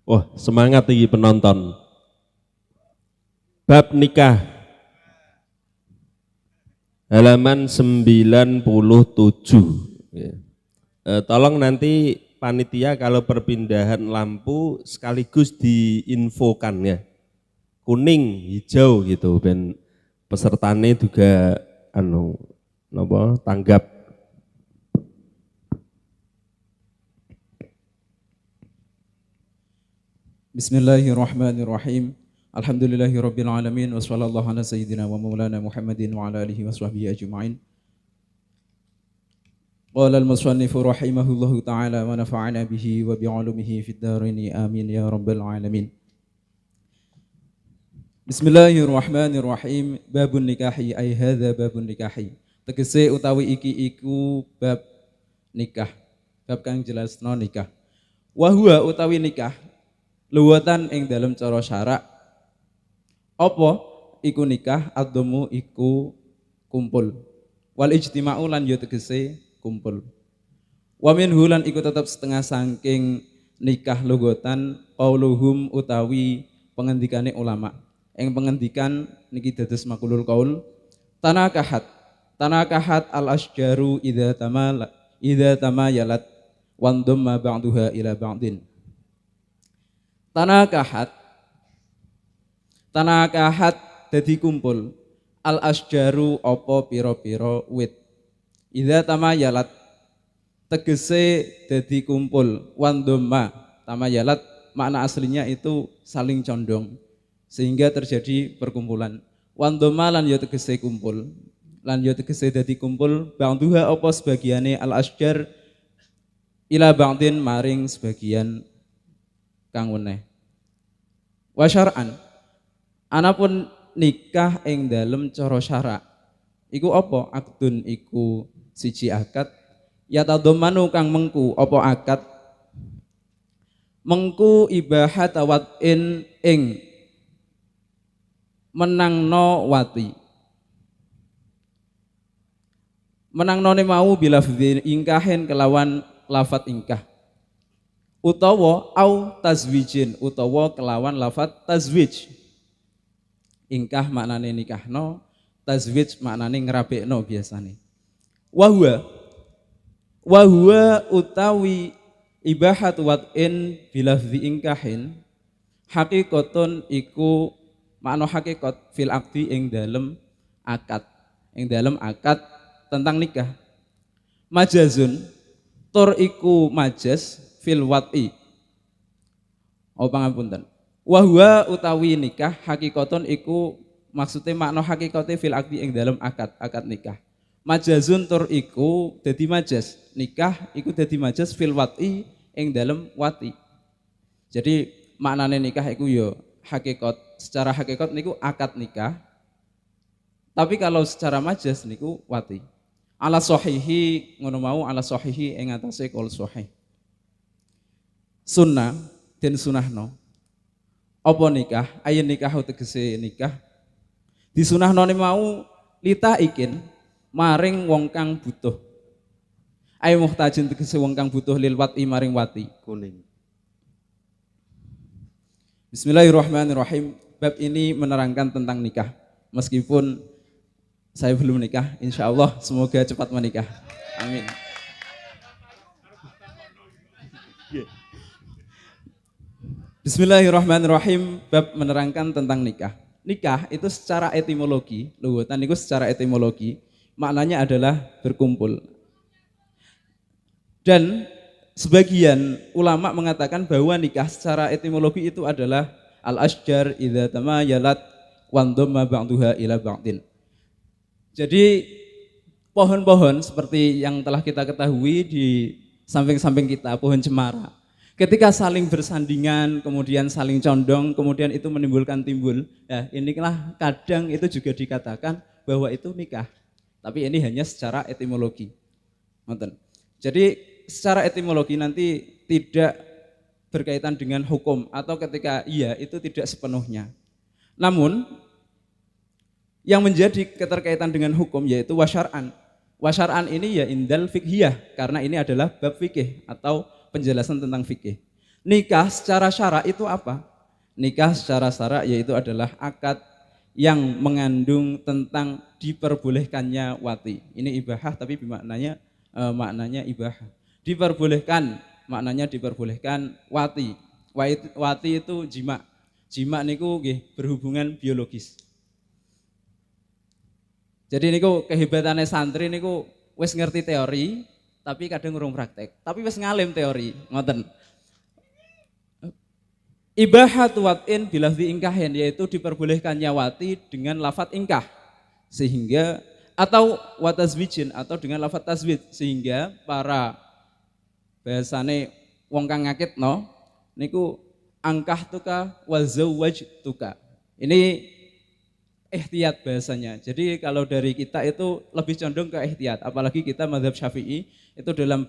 Wah, semangat iki penonton. Bab nikah. Halaman 97. Ya. Tolong nanti panitia kalau perpindahan lampu sekaligus diinfokan ya. Kuning, hijau gitu ben pesertane juga tanggap. Bismillahirrahmanirrahim. Alhamdulillahirabbil alamin wa sallallahu ala sayyidina wa maulana Muhammadin wa ala alihi wa sahbihi ajma'in. Qala al-musannifu rahimahullahu ta'ala wa nafa'ana bihi wa bi'ulumihi fid dharain amin ya rabbal alamin. Bismillahirrahmanirrahim. Babun nikahi ay hadza babun nikahi. Tegese utawi iki iku bab nikah. Bab kang jelasno nikah. Wa huwa utawi nikah luwatan ing dalam cara syarak apa iku nikah admu iku kumpul wal ijtima'u lan yo tegese kumpul wa minhu lan iku tetep setengah saking nikah lugotan qauluhum utawi pengendikane ulama ing pengendikan niki dados maqulul qaul tanakahat al asjaru idza tamayalat wan dhamma ba'daha ila ba'din. Tanakahat dadi kumpul al asjaru apa pira-pira wit idza tamayalat tegese dadi kumpul wandoma tamayalat makna aslinya itu saling condong sehingga terjadi perkumpulan wandoma lan ya tegese kumpul lan ya tegese dadi kumpul ba'duha apa sebagiane al asjar ila ba'din maring sebagian kang weneh. Wa syar'an anapun nikah ing dalem cara syara iku apa akdun iku siji akad ya tadhammanu kang mengku apa akad mengku ibahat watin ing menangno wati menangnone mau bila ingkahin kelawan lafat ingkah utawa au tazwijin utawa kelawan lafat tazwij. Ingkah maknane nikahno, tazwij maknane ngrabekno biasane. Wa huwa utawi ibahat wad'in bilafzi ingkahin hakikatun iku makna hakikat fil akdi ing dalem akad. Ing dalem akad tentang nikah. Majazun tur iku majaz fil wat'i. Oh pangapunten. Wa huwa utawi nikah hakikaton iku maksude makna hakikate fil akdi ing dalam akad nikah. Majazun tur iku dadi majaz. Nikah iku dadi majaz fil wat'i ing dalam wati. Jadi maknane nikah iku ya hakikat, secara hakikat niku akad nikah. Tapi kalau secara majaz niku wati. Ala sahihi ngono mau ala sahihi ing atase qaul sahih. Sunnah dan sunahno apa nikah ayen nikah tegese nikah disunahno mau lita ikin maring wong kang butuh ayo muhtajin tegese wong kang butuh lil wati maring wati kuning. Bismillahirrahmanirrahim. Bab ini menerangkan tentang nikah meskipun saya belum nikah, insyaallah semoga cepat menikah, amin. Bismillahirrahmanirrahim. Bab menerangkan tentang nikah. Nikah itu secara etimologi, luwatan itu secara etimologi maknanya adalah berkumpul. Dan sebagian ulama mengatakan bahwa nikah secara etimologi itu adalah al-asjar idza tamayalat wan dhamma ba'daha ila ba'din. Jadi pohon-pohon seperti yang telah kita ketahui di samping-samping kita, pohon cemara. Ketika saling bersandingan, kemudian saling condong, kemudian itu menimbulkan timbul. Ya, inilah kadang itu juga dikatakan bahwa itu nikah. Tapi ini hanya secara etimologi. Jadi secara etimologi nanti tidak berkaitan dengan hukum atau ketika iya itu tidak sepenuhnya. Namun yang menjadi keterkaitan dengan hukum yaitu wasyar'an. Wasyar'an ini ya indal fiqhiyah karena ini adalah bab fikih atau penjelasan tentang fikih. Nikah secara syara itu apa? Nikah secara syara yaitu adalah akad yang mengandung tentang diperbolehkannya wati. Ini ibahah tapi maknanya maknanya ibahah. Diperbolehkan, maknanya diperbolehkan wati. Wati itu jima. Jima niku nggih berhubungan biologis. Jadi niku kehebatannya santri niku wis ngerti teori tapi kadang ngurung praktek. Tapi wis ngalim teori, ngoten. Ibahatu wat'in bilafzi ingkahin, yaitu diperbolehkannya wati dengan lafat ingkah, sehingga atau watazwijin atau dengan lafat tazwid, sehingga para bahasane wong kang ngakitno niku angkah tuka wa zawwaj tuka. Ini ihtiyat bahasanya. Jadi kalau dari kita itu lebih condong ke ihtiyat, apalagi kita mazhab Syafi'i itu dalam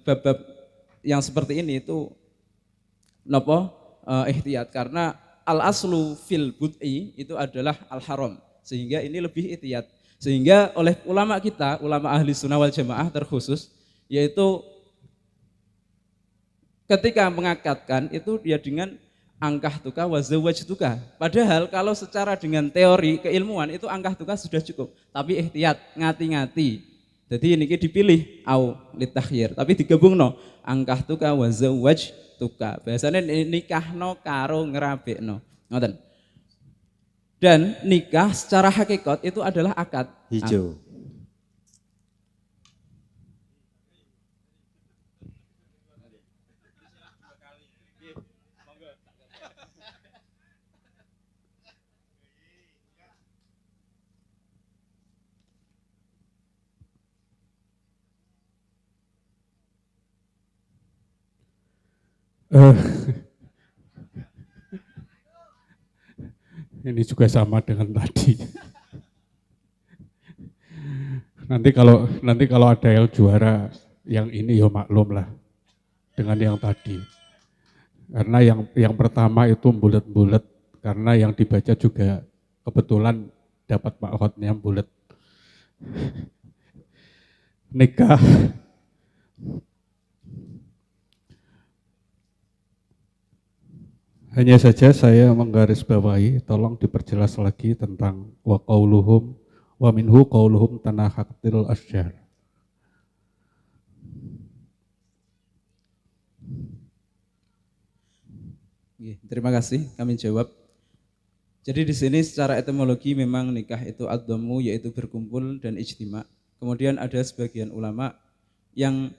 bab yang seperti ini itu ihtiyat, karena al aslu fil bud'i itu adalah al haram, sehingga ini lebih ihtiyat, sehingga oleh ulama kita, ulama ahli sunnah wal jamaah terkhusus, yaitu ketika mengakatkan itu dia dengan angkah tuka wa zawaj tuka. Padahal kalau secara dengan teori keilmuan itu angkah tuka sudah cukup, tapi ihtiyat, ngati-ngati. Jadi ini dipilih au litakhyir, tapi digabungno angkah tuka wa zawaj tuka. Biasanya nikahno karo ngerabekno. Ngoten. Dan nikah secara hakikat itu adalah akad. Hijau. Ini juga sama dengan tadi. Nanti kalau ada yang juara yang ini ya maklum lah dengan yang tadi. Karena yang pertama itu bulat-bulat, karena yang dibaca juga kebetulan dapat makhotnya bulat. Nikah hanya saja saya menggarisbawahi, tolong diperjelas lagi tentang wa qauluhum wa minhu qauluhum tanahaqtil asjar. Terima kasih, kami jawab. Jadi di sini secara etimologi memang nikah itu ad-dhammu, yaitu berkumpul dan ijtima. Kemudian ada sebagian ulama yang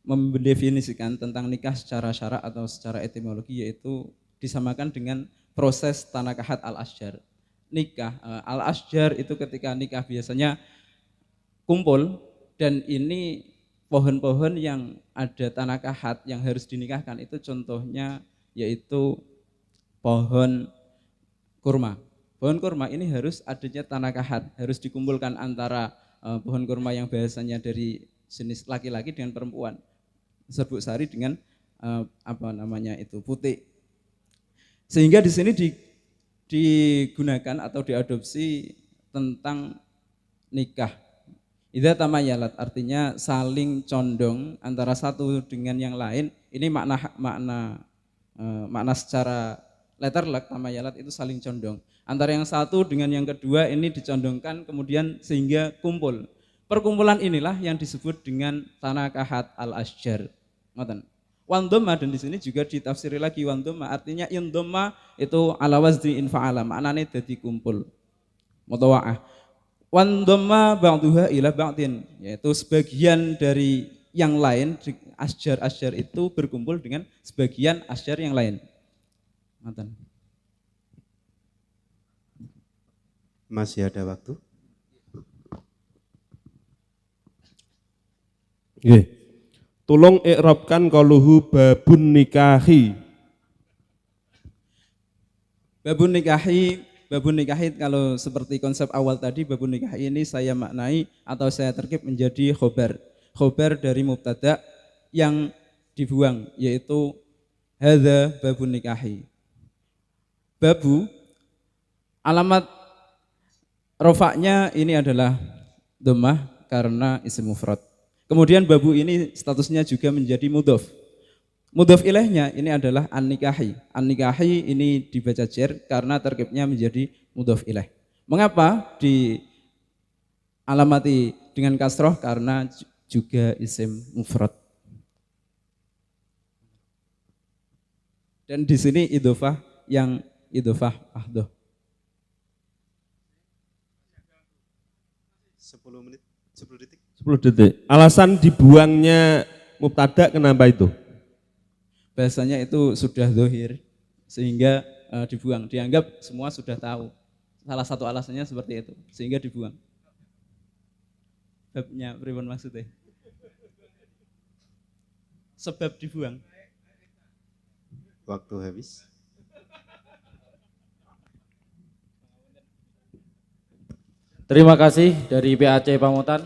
mendefinisikan tentang nikah secara syara atau secara etimologi, yaitu disamakan dengan proses tanakahat al-asjar. Nikah al-asjar itu ketika nikah biasanya kumpul, dan ini pohon-pohon yang ada tanakahat yang harus dinikahkan itu contohnya yaitu pohon kurma. Pohon kurma ini harus adanya tanakahat, harus dikumpulkan antara pohon kurma yang biasanya dari jenis laki-laki dengan perempuan, serbuk sari dengan putih. Sehingga di sini digunakan atau diadopsi tentang nikah. Idza tamayalat, artinya saling condong antara satu dengan yang lain. Ini makna secara letterlek, tamayalat itu saling condong. Antara yang satu dengan yang kedua ini dicondongkan kemudian sehingga kumpul. Perkumpulan inilah yang disebut dengan tanakahat al-asjar. Ngoten. Wandoma, dan di sini juga ditafsiri lagi wandoma, artinya indoma itu ala wazni infa'ala, maknanya jadi kumpul. Mutawa'ah. Wandoma ba'duha ila ba'din, yaitu sebagian dari yang lain, asjar-asjar itu berkumpul dengan sebagian asjar yang lain. Ngoten. Masih ada waktu? Nggih. Tolong i'rabkan qauluhu babun nikahi. Babun nikahi kalau seperti konsep awal tadi, babun nikahi ini saya maknai atau saya terkip menjadi khobar. Khobar dari mubtada yang dibuang, yaitu hadza babun nikahi. Babu, alamat rofaknya ini adalah dhammah karena isim mufrad. Kemudian babu ini statusnya juga menjadi mudhof. Mudhof ilaihnya ini adalah an-nikahi. An-nikahi ini dibaca jar karena terkibnya menjadi mudhof ilaih. Mengapa dialamati dengan kasroh? Karena juga isim mufrad. Dan di sini idhofah yang idhofah ahdoh. 10 menit, 10 detik. 10 detik. Alasan dibuangnya mubtada kenapa itu? Bahasanya itu sudah dohir sehingga dibuang. Dianggap semua sudah tahu. Salah satu alasannya seperti itu sehingga dibuang. Sebabnya pripun maksudnya? Sebab dibuang. Waktu habis. Terima kasih dari PAC Pamutan.